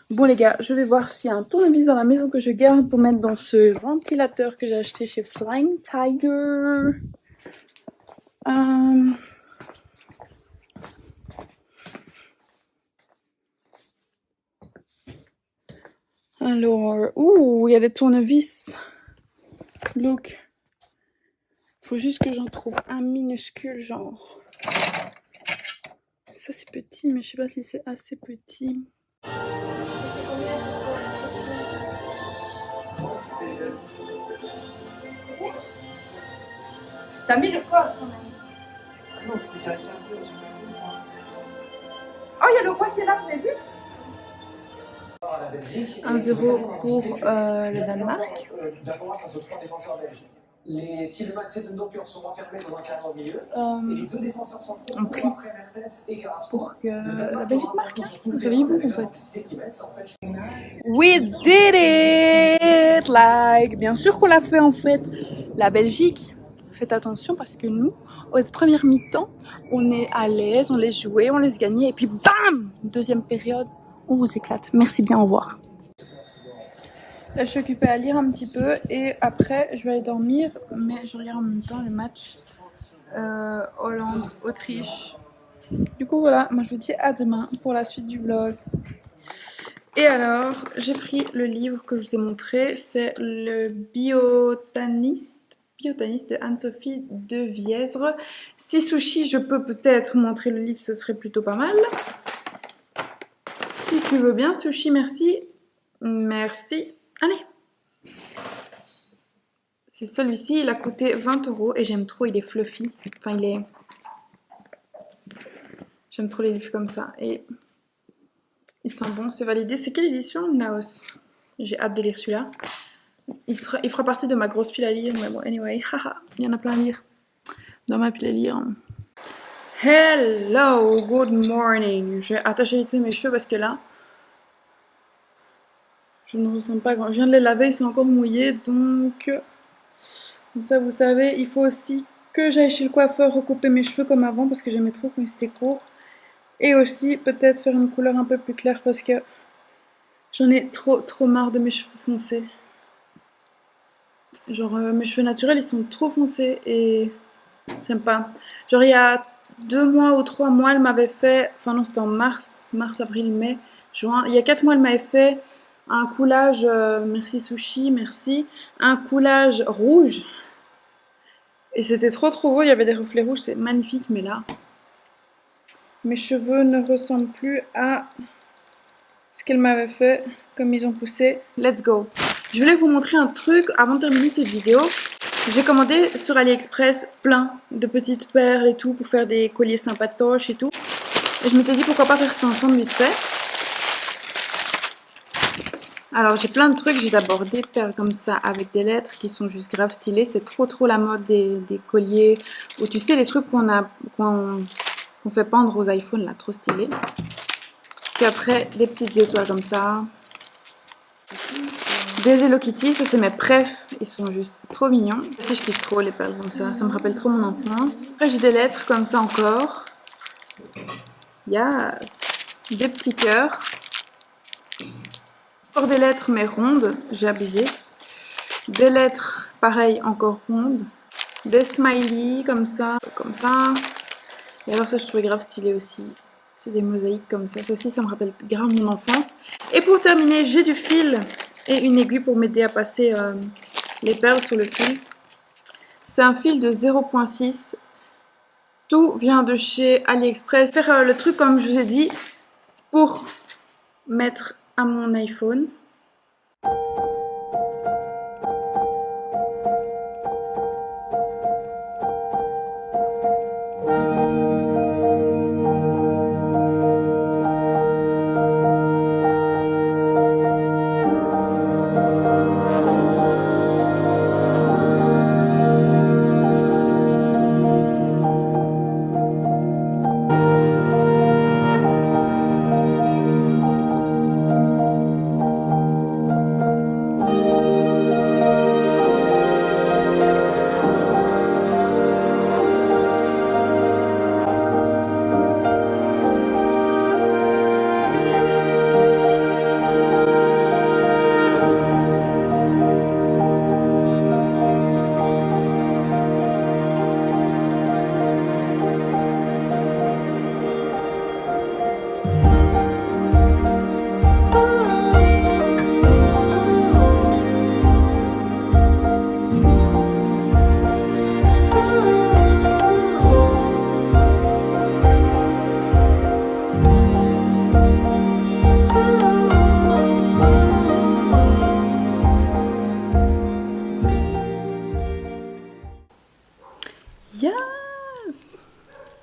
Bon les gars, je vais voir s'il y a un tournevis dans la maison que je garde pour mettre dans ce ventilateur que j'ai acheté chez Flying Tiger. Alors, ouh, il y a des tournevis. Look. Faut juste que j'en trouve un minuscule, genre. Ça c'est petit, mais je sais pas si c'est assez petit. T'as mis le quoi quand même? Non, c'était carrément. Oh, il y a le roi qui est là, vous avez vu? 1-0 pour le Danemark. D'abord face aux 3 défenseurs belges. Les Tillmans et Donker sont enfermés dans un cadre au milieu. Et les 2 défenseurs sont On prie après Mertens et Carrasco. pour que la Belgique marque. Réveillez-vous en fait. We did it! Like, bien sûr qu'on l'a fait en fait. La Belgique, faites attention parce que nous, aux premières mi-temps, on est à l'aise, on laisse jouer, on laisse gagner et puis bam! Deuxième période, on vous éclate. Merci bien, au revoir. Là, je suis occupée à lire un petit peu et après, je vais aller dormir. Mais je regarde en même temps le match Hollande-Autriche. Du coup, voilà, moi je vous dis à demain pour la suite du vlog. Et alors, j'ai pris le livre que je vous ai montré. C'est le Biotaniste. Biotaniste de Anne-Sophie de Vièzre. Si sushi, je peux peut-être montrer le livre, ce serait plutôt pas mal. Si tu veux bien, sushi, merci. Merci. Allez. C'est celui-ci, il a coûté 20 € et j'aime trop, il est fluffy. Enfin, il est... J'aime trop les livres comme ça. Et ils sont bons, c'est validé. C'est quelle édition? Naos. J'ai hâte de lire celui-là. Il fera partie de ma grosse pile à lire. Mais bon, anyway, haha, il y en a plein à lire. Dans ma pile à lire. Hello, good morning. Je vais attacher vite mes cheveux parce que là, je ne ressens pas grand. Je viens de les laver, ils sont encore mouillés. Donc, comme ça, vous savez, il faut aussi que j'aille chez le coiffeur recouper mes cheveux comme avant parce que j'aimais trop quand ils étaient courts. Et aussi, peut-être faire une couleur un peu plus claire parce que j'en ai trop marre de mes cheveux foncés. Genre, mes cheveux naturels, ils sont trop foncés et j'aime pas. Genre, il y a 2 mois ou 3 mois, elle m'avait fait... Enfin non, c'était en mars, avril, mai, juin. Il y a 4 mois, elle m'avait fait un coulage... merci Sushi, merci. Un coulage rouge. Et c'était trop beau, il y avait des reflets rouges, c'est magnifique. Mais là, mes cheveux ne ressemblent plus à ce qu'elle m'avait fait, comme ils ont poussé. Let's go. Je voulais vous montrer un truc avant de terminer cette vidéo. J'ai commandé sur AliExpress plein de petites perles et tout pour faire des colliers sympatoches et tout. Et je m'étais dit pourquoi pas faire ça ensemble vite fait. Alors j'ai plein de trucs, j'ai d'abord des perles comme ça avec des lettres qui sont juste grave stylées. C'est trop la mode des colliers ou tu sais les trucs qu'on fait pendre aux iPhones là, trop stylés. Puis après des petites étoiles comme ça. Des Hello Kitty, ça c'est mes préf, ils sont juste trop mignons. Aussi je kiffe trop les perles comme ça me rappelle trop mon enfance. Après j'ai des lettres comme ça encore. Yes. Des petits cœurs. Encore des lettres mais rondes, j'ai abusé. Des lettres pareil encore rondes. Des smileys comme ça. Et alors ça je trouvais grave stylé aussi. C'est des mosaïques comme ça. Ça aussi ça me rappelle grave mon enfance. Et pour terminer j'ai du fil et une aiguille pour m'aider à passer les perles sur le fil. C'est un fil de 0.6. Tout vient de chez AliExpress. Faire le truc comme je vous ai dit pour mettre à mon iPhone.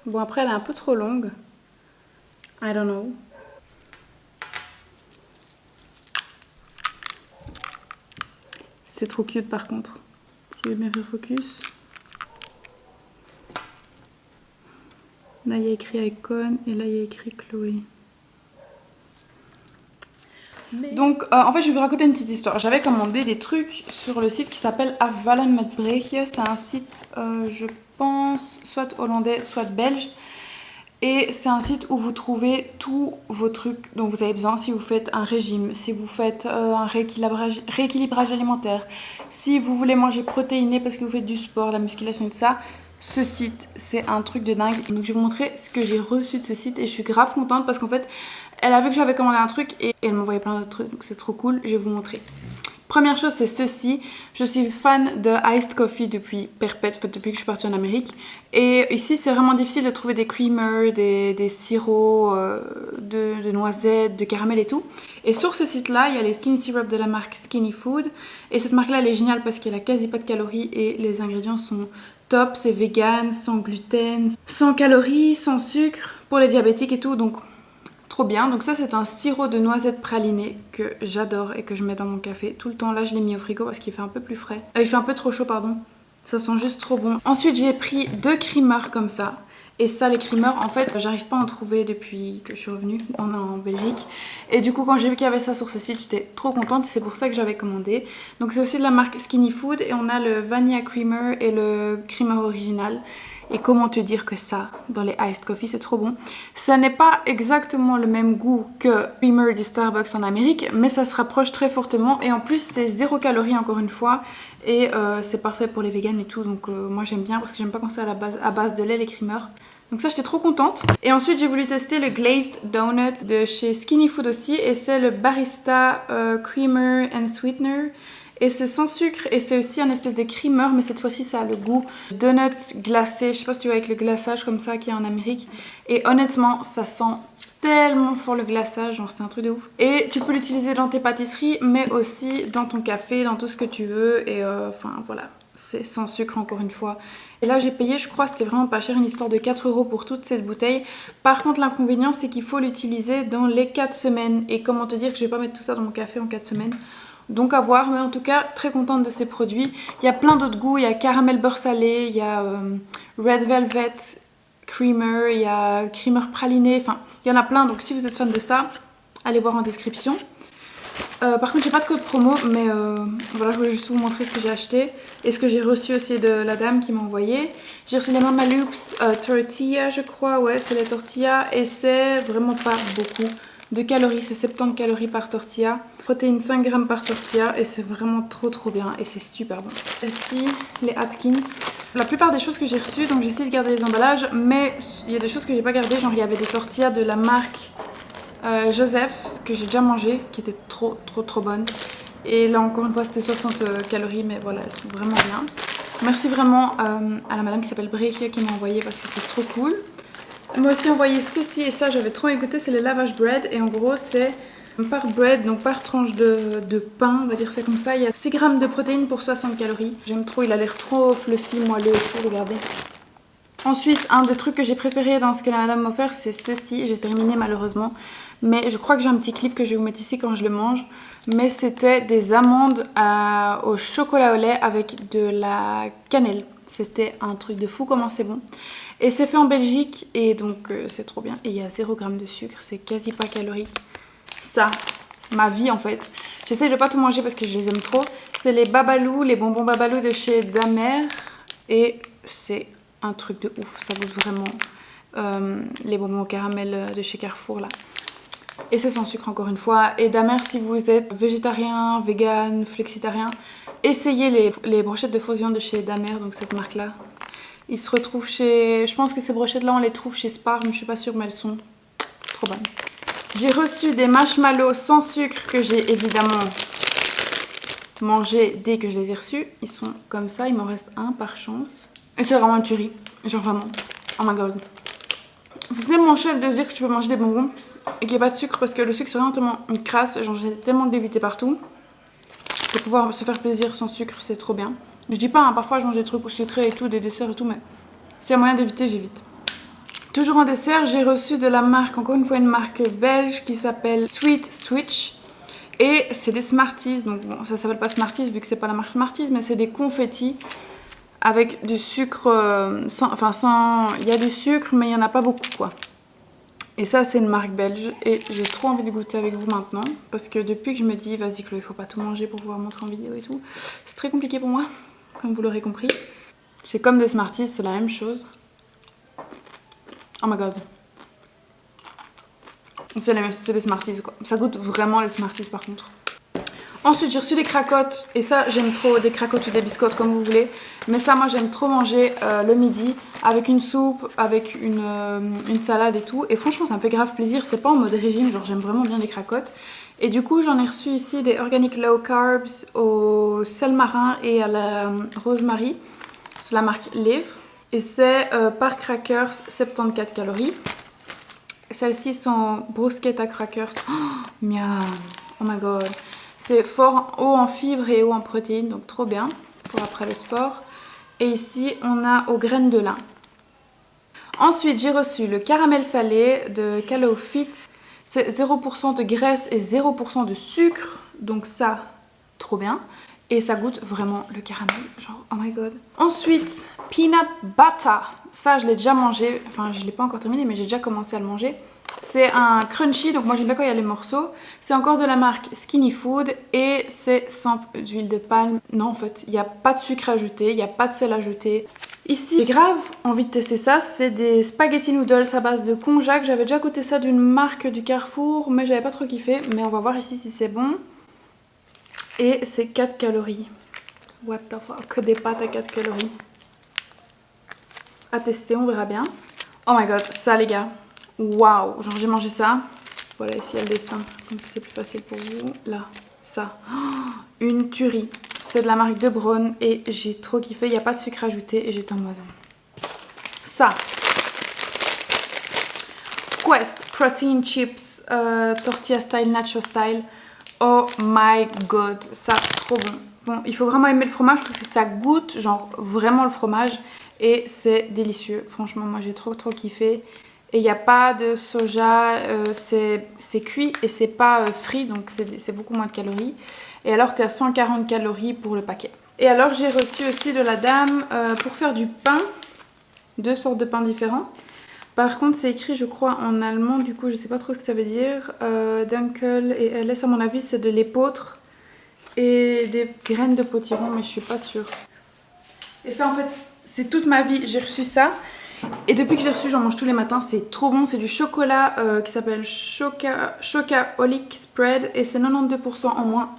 Bon après elle est un peu trop longue. I don't know. C'est trop cute par contre. Si je vais bien faire focus. Là il y a écrit Icon et là il y a écrit Chloé. Donc en fait je vais vous raconter une petite histoire. J'avais commandé des trucs sur le site qui s'appelle Afvallen met Brechtje. C'est un site je pense soit hollandais soit belge. Et c'est un site où vous trouvez tous vos trucs dont vous avez besoin si vous faites un régime, si vous faites un rééquilibrage alimentaire, si vous voulez manger protéiné parce que vous faites du sport, la musculation et tout ça. Ce site c'est un truc de dingue. Donc je vais vous montrer ce que j'ai reçu de ce site et je suis grave contente parce qu'en fait elle a vu que j'avais commandé un truc et elle m'envoyait plein d'autres trucs donc c'est trop cool. Je vais vous montrer. Première chose, c'est ceci. Je suis fan de iced coffee depuis perpète, depuis que je suis partie en Amérique. Et ici, c'est vraiment difficile de trouver des creamers, des sirops de noisettes, de caramel et tout. Et sur ce site-là, il y a les skinny syrup de la marque Skinny Food. Et cette marque-là, elle est géniale parce qu'elle a quasi pas de calories et les ingrédients sont top. C'est vegan, sans gluten, sans calories, sans sucre, pour les diabétiques et tout. Donc, trop bien. Donc ça, c'est un sirop de noisettes praliné que j'adore et que je mets dans mon café tout le temps. Là, je l'ai mis au frigo parce qu'il fait un peu plus frais. Il fait un peu trop chaud, pardon. Ça sent juste trop bon. Ensuite, j'ai pris 2 creamers comme ça. Et ça, les creamers, en fait, j'arrive pas à en trouver depuis que je suis revenue en Belgique. Et du coup, quand j'ai vu qu'il y avait ça sur ce site, j'étais trop contente et c'est pour ça que j'avais commandé. Donc c'est aussi de la marque Skinny Food et on a le Vanilla Creamer et le Creamer original. Et comment te dire que ça, dans les iced coffee, c'est trop bon. Ça n'est pas exactement le même goût que Creamer du Starbucks en Amérique, mais ça se rapproche très fortement. Et en plus, c'est 0 calories encore une fois. Et c'est parfait pour les vegans et tout. Donc moi j'aime bien parce que j'aime pas quand c'est à base de lait les creamers. Donc ça, j'étais trop contente. Et ensuite, j'ai voulu tester le Glazed Donut de chez Skinny Food aussi. Et c'est le Barista Creamer and Sweetener. Et c'est sans sucre et c'est aussi un espèce de creamer, mais cette fois-ci ça a le goût donuts glacés. Je sais pas si tu vois avec le glaçage comme ça qu'il y a en Amérique. Et honnêtement, ça sent tellement fort le glaçage, genre c'est un truc de ouf. Et tu peux l'utiliser dans tes pâtisseries, mais aussi dans ton café, dans tout ce que tu veux. Et enfin voilà, c'est sans sucre encore une fois. Et là j'ai payé, je crois, c'était vraiment pas cher, une histoire de 4 € pour toute cette bouteille. Par contre l'inconvénient c'est qu'il faut l'utiliser dans les 4 semaines. Et comment te dire que je vais pas mettre tout ça dans mon café en 4 semaines. Donc à voir, mais en tout cas très contente de ces produits. Il y a plein d'autres goûts, il y a caramel beurre salé, il y a red velvet creamer, il y a creamer praliné, enfin il y en a plein. Donc si vous êtes fan de ça, allez voir en description. Par contre j'ai pas de code promo, mais voilà, je voulais juste vous montrer ce que j'ai acheté et ce que j'ai reçu aussi de la dame qui m'a envoyé. J'ai reçu les Mama Loops tortilla, je crois, ouais c'est les tortillas et c'est vraiment pas beaucoup de calories, c'est 70 calories par tortilla, protéines 5 grammes par tortilla et c'est vraiment trop bien et c'est super bon. Ici les Atkins, la plupart des choses que j'ai reçues, donc j'essaie de garder les emballages, mais il y a des choses que j'ai pas gardées, genre il y avait des tortillas de la marque Joseph que j'ai déjà mangé, qui étaient trop bonnes. Et là encore une fois c'était 60 calories, mais voilà, elles sont vraiment bien. Merci vraiment à la madame qui s'appelle Breke qui m'a envoyé parce que c'est trop cool. Elle m'a aussi envoyé ceci et ça j'avais trop écouté, c'est le lavage bread et en gros c'est par bread, donc par tranche de pain, on va dire ça comme ça, il y a 6 grammes de protéines pour 60 calories. J'aime trop, il a l'air trop fluffy, moelleux et tout, regardez. Ensuite, un des trucs que j'ai préféré dans ce que la madame m'a offert, c'est ceci, j'ai terminé malheureusement, mais je crois que j'ai un petit clip que je vais vous mettre ici quand je le mange. Mais c'était des amandes au chocolat au lait avec de la cannelle. C'était un truc de fou comment c'est bon. Et c'est fait en Belgique et donc c'est trop bien. Et il y a 0 g de sucre, c'est quasi pas calorique. Ça, ma vie en fait. J'essaie de pas tout manger parce que je les aime trop. C'est les Babalou, les bonbons Babalou de chez Damer. Et c'est un truc de ouf, ça goûte vraiment les bonbons au caramel de chez Carrefour là. Et c'est sans sucre encore une fois. Et Damer, si vous êtes végétarien, vegan, flexitarien, essayez les brochettes de fausse viande de chez Damer, donc cette marque là. Ils se retrouvent chez... Je pense que ces brochettes là on les trouve chez Spar, mais je suis pas sûre, mais elles sont trop bonnes. J'ai reçu des marshmallows sans sucre que j'ai évidemment mangé dès que je les ai reçus. Ils sont comme ça, il m'en reste un par chance. Et c'est vraiment une tuerie, genre vraiment, oh my god. C'est tellement chouette de dire que tu peux manger des bonbons et qu'il n'y a pas de sucre parce que le sucre c'est vraiment tellement une crasse, genre j'ai tellement de l'éviter partout. Pour pouvoir se faire plaisir sans sucre, c'est trop bien. Je dis pas, hein, parfois je mange des trucs sucrés et tout, des desserts et tout, mais s'il y a moyen d'éviter, j'évite. Toujours en dessert, j'ai reçu de la marque, encore une fois une marque belge qui s'appelle Sweet Switch. Et c'est des Smarties, donc bon, ça s'appelle pas Smarties vu que c'est pas la marque Smarties, mais c'est des confettis avec du sucre, il y a du sucre mais il y en a pas beaucoup quoi. Et ça c'est une marque belge et j'ai trop envie de goûter avec vous maintenant parce que depuis que je me dis vas-y Chloé, il faut pas tout manger pour pouvoir montrer en vidéo et tout, c'est très compliqué pour moi, comme vous l'aurez compris. C'est comme des Smarties, c'est la même chose. Oh my god. C'est des Smarties quoi, ça goûte vraiment les Smarties par contre. Ensuite j'ai reçu des cracottes et ça j'aime trop, des cracottes ou des biscottes comme vous voulez. Mais ça moi j'aime trop manger le midi avec une soupe, avec une salade et tout. Et franchement ça me fait grave plaisir, c'est pas en mode régime, genre j'aime vraiment bien les cracottes. Et du coup j'en ai reçu ici des Organic Low Carbs au sel marin et à la rosemary. C'est la marque Live. Et c'est par crackers 74 calories. Celles-ci sont bruschetta crackers. Oh, miam. Oh my god. C'est fort haut en fibres et haut en protéines, donc trop bien pour après le sport. Et ici on a aux graines de lin. Ensuite j'ai reçu le caramel salé de Calo Fit. C'est 0% de graisse et 0% de sucre, donc ça, trop bien. Et ça goûte vraiment le caramel, genre oh my god. Ensuite, peanut butter. Ça je l'ai déjà mangé, enfin je l'ai pas encore terminé mais j'ai déjà commencé à le manger. C'est un crunchy, donc moi j'aime bien quand il y a les morceaux. C'est encore de la marque Skinny Food et c'est sans d'huile de palme. Non en fait, il n'y a pas de sucre ajouté, il n'y a pas de sel ajouté. Ici, j'ai grave envie de tester ça, c'est des spaghetti noodles à base de konjac. J'avais déjà goûté ça d'une marque du Carrefour mais j'avais pas trop kiffé. Mais on va voir ici si c'est bon. Et c'est 4 calories. What the fuck, que des pâtes à 4 calories. À tester, on verra bien. Oh my god, ça les gars. Waouh, genre j'ai mangé ça. Voilà, ici il y a le dessin, comme c'est plus facile pour vous. Là, ça. Oh, une tuerie. C'est de la marque De Braun et j'ai trop kiffé. Il n'y a pas de sucre ajouté et j'étais en mode... Ça. Quest Protein Chips Tortilla Style, Nacho Style. Oh my god, ça trop bon. Bon, il faut vraiment aimer le fromage parce que ça goûte genre vraiment le fromage et c'est délicieux. Franchement, moi j'ai trop kiffé. Et il n'y a pas de soja, c'est cuit et c'est pas frit, donc c'est beaucoup moins de calories. Et alors tu es à 140 calories pour le paquet. Et alors j'ai reçu aussi de la dame pour faire du pain, 2 sortes de pains différents. Par contre c'est écrit je crois en allemand, du coup je sais pas trop ce que ça veut dire. Dunkel et LS à mon avis c'est de l'épeautre et des graines de potiron mais je suis pas sûre. Et ça en fait c'est toute ma vie, j'ai reçu ça. Et depuis que j'ai reçu, j'en mange tous les matins, c'est trop bon. C'est du chocolat qui s'appelle Chocaolic Spread et c'est 92% en moins.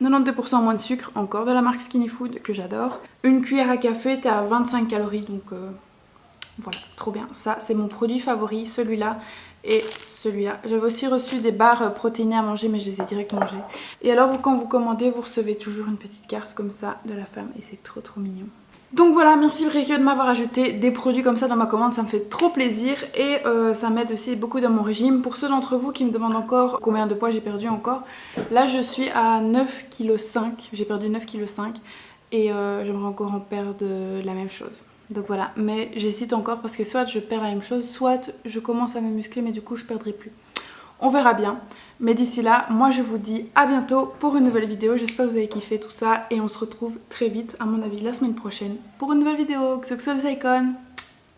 92% en moins de sucre, encore de la marque Skinny Food que j'adore. Une cuillère à café, t'es à 25 calories, donc voilà, trop bien. Ça, c'est mon produit favori, celui-là et celui-là. J'avais aussi reçu des barres protéinées à manger, mais je les ai direct mangées. Et alors, quand vous commandez, vous recevez toujours une petite carte comme ça de la femme et c'est trop mignon. Donc voilà, merci Briqueux de m'avoir ajouté des produits comme ça dans ma commande, ça me fait trop plaisir et ça m'aide aussi beaucoup dans mon régime. Pour ceux d'entre vous qui me demandent encore combien de poids j'ai perdu encore, là je suis à 9,5 kg, j'ai perdu 9,5 kg et j'aimerais encore en perdre la même chose. Donc voilà, mais j'hésite encore parce que soit je perds la même chose, soit je commence à me muscler mais du coup je perdrai plus. On verra bien. Mais d'ici là, moi je vous dis à bientôt pour une nouvelle vidéo. J'espère que vous avez kiffé tout ça et on se retrouve très vite, à mon avis la semaine prochaine, pour une nouvelle vidéo. Xuxo les icônes.